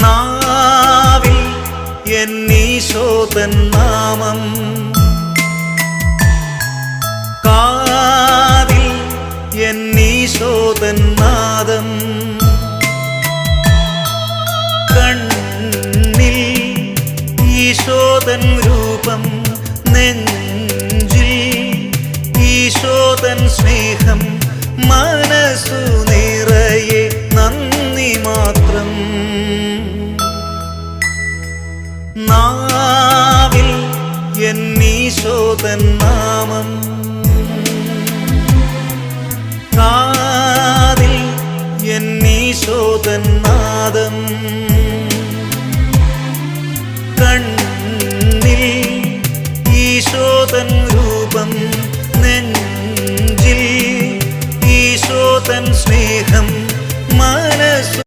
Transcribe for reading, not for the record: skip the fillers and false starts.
നാവിൽ എന്നീശോതൻ നാമം, കാതിൽ എന്നീശോതൻ നാദം, കണ്ണിൽ ഈശോതൻ രൂപം, നെഞ്ചിൽ ഈശോതൻ സ്നേഹം, മനസ്സു നിറയെ നന്ദി മാത്രം. നാവിൽ എന്നീശോതൻ നാമം, കാതിൽ എന്നീശോതൻ നാദം.